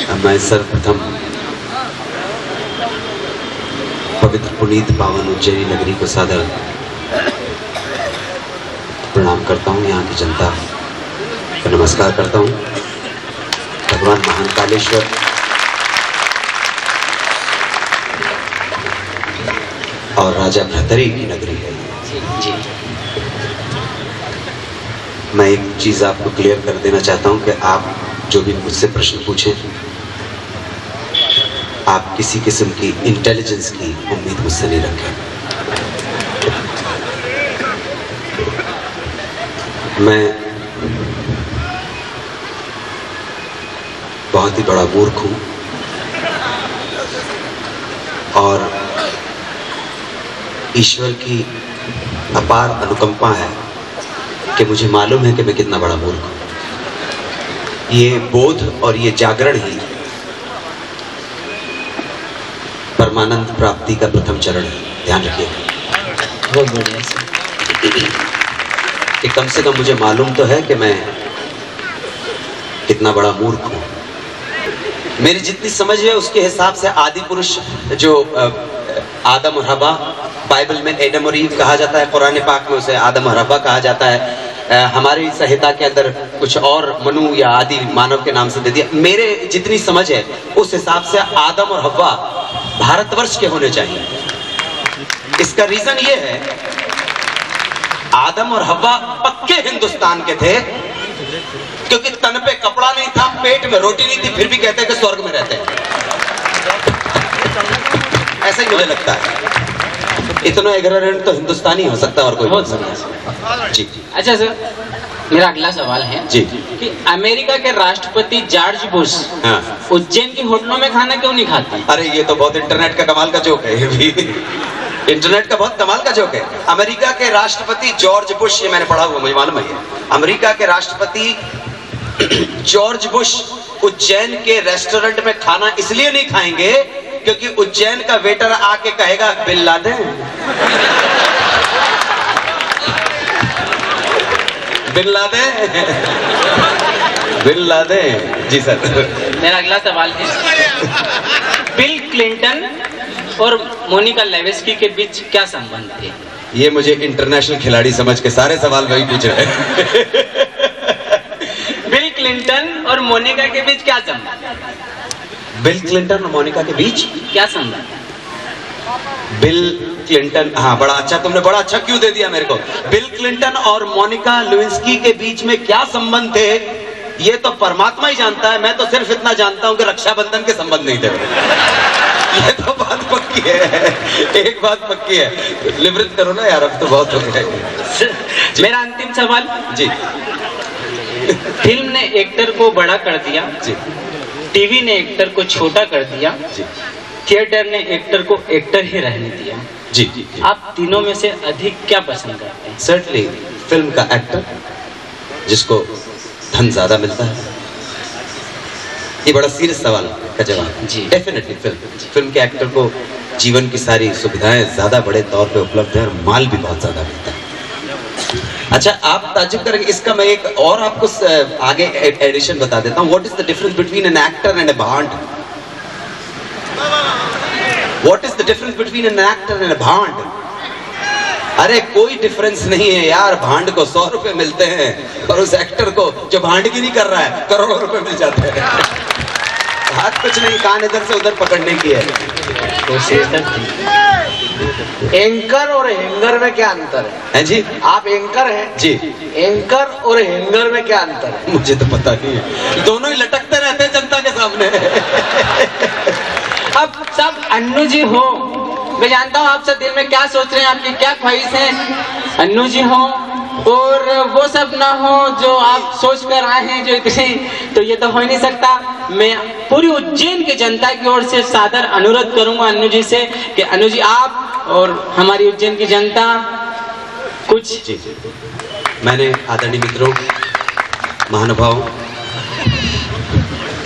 मैं सर्वप्रथम पवित्र पुनीत पावन उज्जैनी नगरी को सादर प्रणाम करता हूँ। यहाँ की जनता को नमस्कार करता हूँ। भगवान महान कालेश्वर और राजा भ्रतरी की नगरी है। जी। मैं एक चीज आपको क्लियर कर देना चाहता हूँ कि आप जो भी मुझसे प्रश्न पूछें, आप किसी किस्म की इंटेलिजेंस की उम्मीद मुझसे नहीं रखें। मैं बहुत ही बड़ा मूर्ख हूं और ईश्वर की अपार अनुकंपा है कि मुझे मालूम है कि मैं कितना बड़ा मूर्ख हूं। ये बोध और ये जागरण ही परमानंद प्राप्ति का प्रथम चरण है। ध्यान रखिएगा। बहुत बढ़िया कि कम से कम मुझे मालूम तो है कि मैं कितना बड़ा मूर्ख हूं। मेरी जितनी समझ है उसके हिसाब से आदि पुरुष जो आदम और हवा, बाइबल में एडम और ईव कहा जाता है, कुरान पाक में उसे आदम और हवा कहा जाता है। हमारी संहिता के अंदर कुछ और मनु या आदि मानव के नाम से दे दिया। मेरे जितनी समझ है उस हिसाब से आदम और हवा भारतवर्ष के होने चाहिए। इसका रीजन ये है, आदम और हवा पक्के हिंदुस्तान के थे क्योंकि तन पे कपड़ा नहीं था, पेट में रोटी नहीं थी, फिर भी कहते हैं कि स्वर्ग में रहते हैं। ऐसा ही मुझे लगता है। इतना एग्रेरेंट तो हिंदुस्तानी हो सकता है और कोई बहुत जी। अच्छा सर, मेरा अगला सवाल है जी कि अमेरिका के राष्ट्रपति जॉर्ज बुश उज्जैन की होटलों में खाना क्यों नहीं खाते? अरे ये तो बहुत इंटरनेट का कमाल का जोक है। ये भी इंटरनेट का बहुत कमाल का जोक है। अमेरिका के राष्ट्रपति जॉर्ज बुश, ये मैंने पढ़ा हुआ, मुझे मालूम है। अमेरिका के राष्ट्रपति जॉर्ज बुश उज्जैन के रेस्टोरेंट में खाना इसलिए नहीं खाएंगे क्योंकि उज्जैन का वेटर आके कहेगा बिल ला दें। बिल ला दें, बिल ला दें। जी सर। मेरा अगला सवाल है, बिल क्लिंटन और मोनिका लेविस्की के बीच क्या संबंध है? ये मुझे इंटरनेशनल खिलाड़ी समझ के सारे सवाल वही पूछ रहे हैं। बिल क्लिंटन और मोनिका के बीच क्या संबंध? बिल क्लिंटन और मोनिका के बीच क्या संबंध? बिल क्लिंटन, हाँ बड़ा अच्छा, तुमने बड़ा अच्छा क्यों दे दिया मेरे को। बिल क्लिंटन और मोनिका लेविस्की के बीच में क्या संबंध थे ये तो परमात्मा ही जानता है। मैं तो सिर्फ इतना जानता हूं कि रक्षाबंधन के संबंध नहीं थे। ये तो बात पक्की है, एक बात पक्की है। निवृत्त करो ना यार, अब तो बहुत हो गया। मेरा अंतिम सवाल जी। फिल्म ने एक्टर को बड़ा कर दिया जी, टीवी ने एक्टर को छोटा कर दिया जी, थिएटर ने एक्टर को एक्टर ही रहने दिया। जी, जी, जी। आप तीनों में से अधिक क्या पसंद करते हैं? सर्टनली फिल्म का एक्टर जिसको धन ज्यादा मिलता है। ये बड़ा सीरियस सवाल का जवाब जी। डेफिनेटली फिल्म के एक्टर को जीवन की सारी सुविधाएं ज्यादा बड़े तौर पे उपलब्ध है और माल भी बहुत ज्यादा मिलता है। अच्छा, आप ताज्जुब करेंगे, इसका मैं एक और आपको आगे एडिशन बता देता हूँ। What is the difference between an actor and a भांड? What is the difference between an actor and a भांड? अरे कोई डिफरेंस नहीं है यार। भांड को 100 रुपए मिलते हैं और उस एक्टर को जो भांडगी नहीं कर रहा है करोड़ों रुपए मिल जाते हैं। हाथ कुछ नहीं, कान इधर से उधर पकड़ने की है। एंकर और हैंगर में क्या अंतर है जी? आप एंकर हैं जी। एंकर और हैंगर में क्या अंतर है? मुझे तो पता नहीं है, दोनों ही लटकते रहते हैं जनता के सामने। अब सब अन्नू जी हो, मैं जानता हूँ आप सब दिल में क्या सोच रहे हैं, आपकी क्या ख्वाहिश है। अन्नू जी हो और वो सब ना हो जो आप सोच कर आए हैं, जो इतने, तो ये तो हो ही नहीं सकता। मैं पूरी उज्जैन की जनता की ओर से सादर अनुरोध करूंगा अन्नू जी से कि अन्नू जी आप और हमारी उज्जैन की जनता कुछ। जी, मैंने आदरणीय मित्रों, महानुभाव,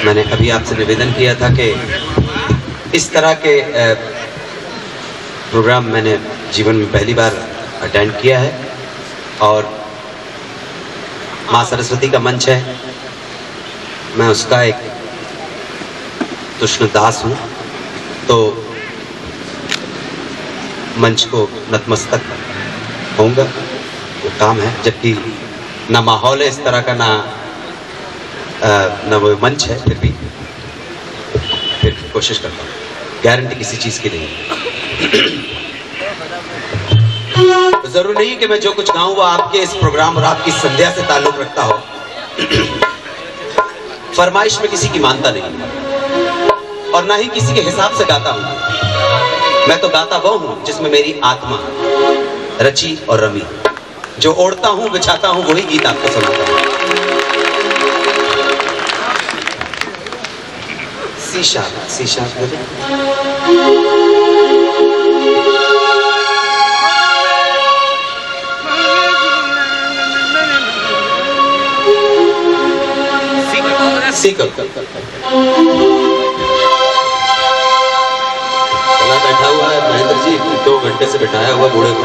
मैंने अभी आपसे निवेदन किया था कि इस तरह के प्रोग्राम मैंने जीवन में पहली बार अटेंड किया है और माँ सरस्वती का मंच है, मैं उसका एक तुष्ण दास हूँ, तो मंच को नतमस्तक होऊंगा, वो काम है। जबकि ना माहौल है इस तरह का, ना वो मंच है, फिर कोशिश करता हूँ। गारंटी किसी चीज की नहीं है। जरूर नहीं कि मैं जो कुछ गाऊं वो आपके इस प्रोग्राम और आपकी संध्या से ताल्लुक रखता हो। फरमाइश में किसी की मानता नहीं और ना ही किसी के हिसाब से गाता हूं। मैं तो गाता वो हूं जिसमें मेरी आत्मा रची और रमी। जो ओढ़ता हूं, बिछाता हूं, वही गीत आपको सुनाता हूं। शीशा शीशा सीकर बैठा हुआ है महेंद्र जी, 2 घंटे से बैठाया हुआ बूढ़े को।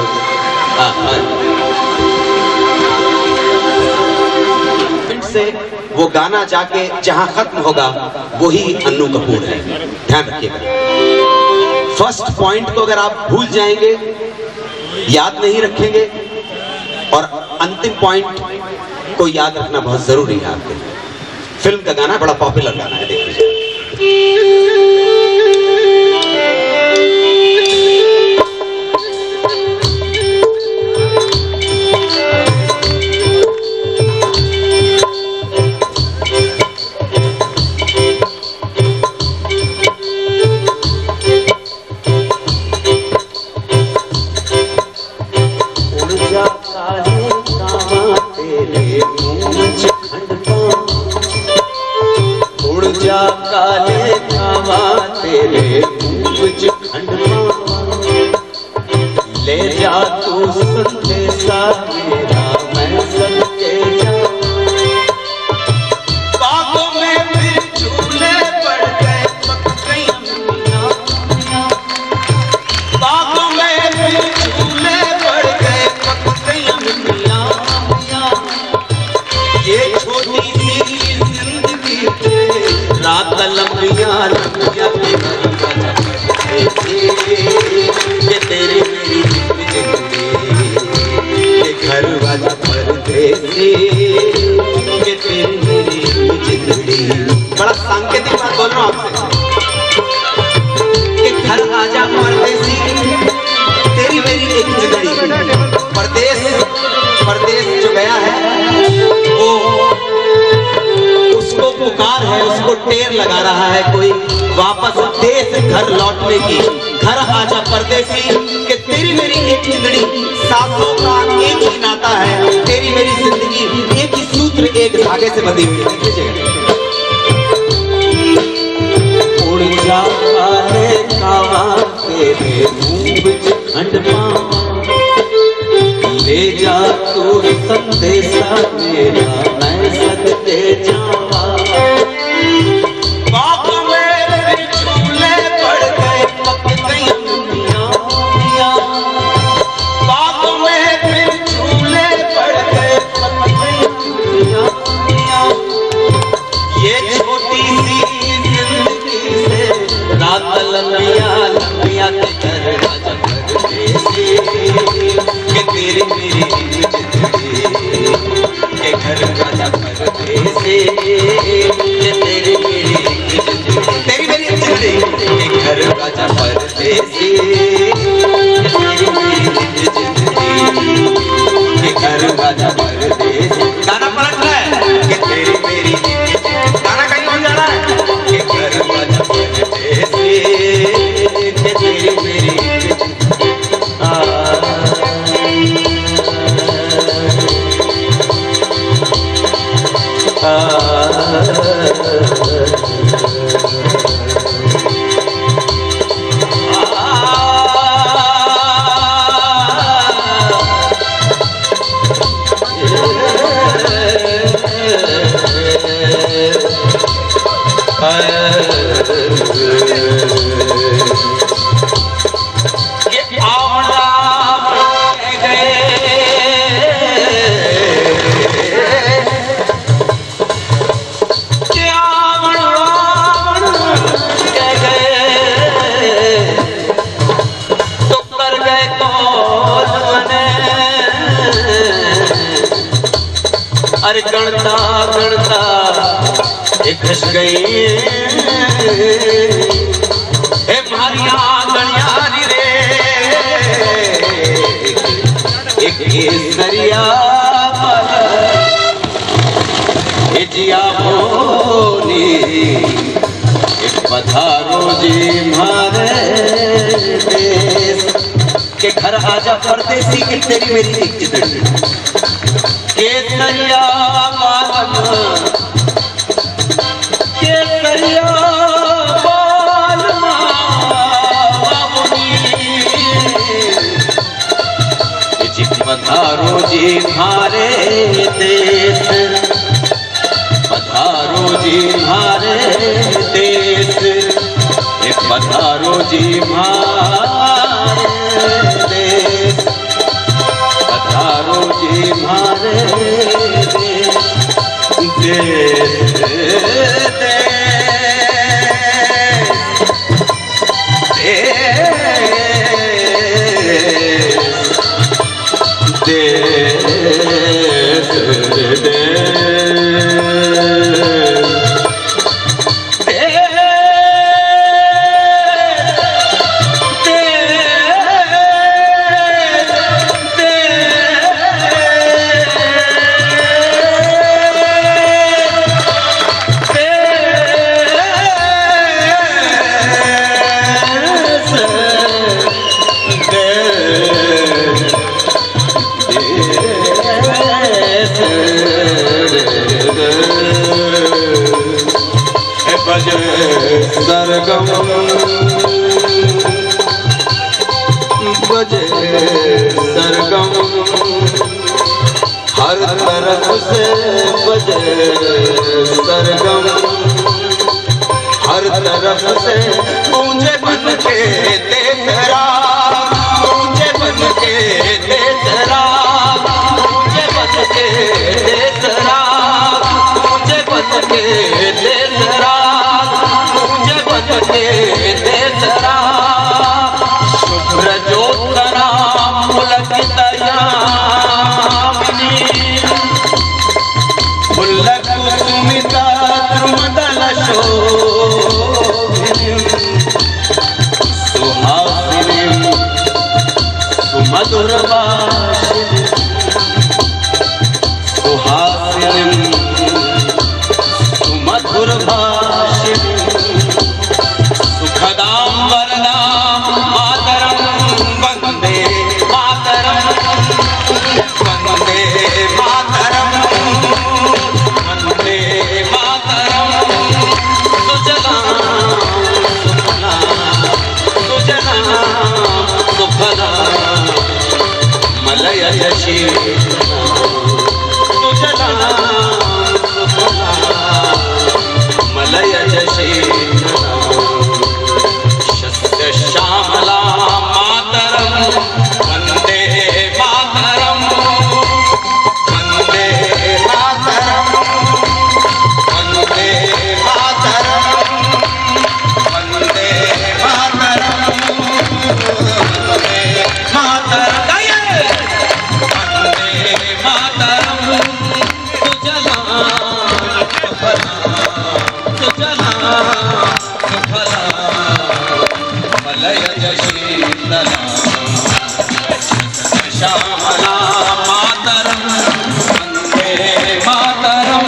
से वो गाना जाके जहां खत्म होगा वही अन्नू कपूर है, ध्यान रखिएगा। फर्स्ट पॉइंट को अगर आप भूल जाएंगे, याद नहीं रखेंगे, और अंतिम पॉइंट को याद रखना बहुत जरूरी है आपके लिए। फिल्म का गाना बड़ा पॉपुलर गाना है, देख लीजिए। काले कावा तेरे मुझ खंड ले जा तू संदेशा मेरा, मैं सदके जाऊं। बागों में फिर झूले पड़ गए पक्की अम्मियां, बागों में फिर झूले पड़ गए पक्की अम्मियां। ये छोटी सी जिंदगी रात लंबिया लंबिया ये तेरी मेरी जिंदगी, ये घर वाला परदेसी, ये तेरी मेरी जिंदगी। बड़ा सांकेतिक बात बोल रहा हूँ आपसे कि घर आजा परदेसी, तेरी मेरी एक जिंदगी। परदेश जो गया है वो उसको पुकार है, उसको टेर लगा रहा है कोई वापस देश घर लौटने की। घर आजा परदेसी कि तेरी मेरी एक जिंदगी, सासों का एक ही नाता है, तेरी मेरी जिंदगी एक ही सूत्र एक धागे से बंधी हुई है। उड़ जा काले कावा तेरे मुझ खंड ले जा तू संदेशा मेरा, मैं सदके जावा। बागों में फिर झूले पड़ गए पक्की अम्मियां, बागों में फिर झूले पड़ गए पक्की अम्मियां। ये छोटी सी जिंदगी से रात लंबिया लंबिया के घर आजा परदेसी, कि तेरी मेरी जिंदगी, के घर आजा परदेसी, कि तेरी मेरी जिंदगी, तेरी मेरी जिंदगी, के घर आजा परदेसी, कि तेरी मेरी जिंदगी, के घर आजा परदेसी। गाना पलट रहा है कि तेरी मेरी, गाना कहीं और जा रहा है कि घर आजा परदेसी, कि तेरी मेरी अरे गणता गणता एक घस गई हे मारिया गणियारी रे एक केसरिया हे जिया बोली एक पधारो जी मारे देश के घर आजा परदेसी के तेरी मेरी एक चितड़ी केसरिया बालम केसरिया बालमा पधारो जी मारे देश पधारो जी मारे देश पधारो जी मारे देश पधारो जी मारे सरगम बजे सरगम हर तरफ से बजे सरगम हर तरफ से ऊंचे बन के तेरा ऊंचे बन के तेरा ऊंचे बन के तेरा ऊंचे बन के तेरा तेरा शुभ्र ज्योत्सना पुलकितयामिनी पुल्लकुसुमिता द्रुमदल शोभिनीं सुहासिनीं सुमधुरभाषिणीं सुहासिनीं सुमधुरभाषिणीं सुखदां वरदां मातरं वन्दे मातरं वन्दे मातरं वन्दे मातरं सुजलां सुजलां सुफलां मलयज शीतलां सुजलां सुफलां मलयज शीतलां श्यामला मातरम वंदे मातरम वंदे मातरम वंदे मातरम वंदे मातरम वंदे मातरम वंदे मातरम सुजलां सुफलां मलयज शीतलां श्यामला मातरम वंदे मातरम।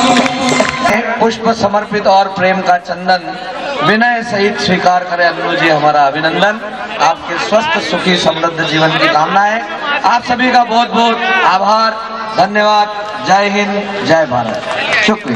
पुष्प समर्पित और प्रेम का चंदन विनय सहित स्वीकार करें अन्नू जी, हमारा अभिनंदन। आपके स्वस्थ सुखी समृद्ध जीवन की कामना है। आप सभी का बहुत बहुत आभार, धन्यवाद। जय हिंद, जय भारत, शुक्रिया।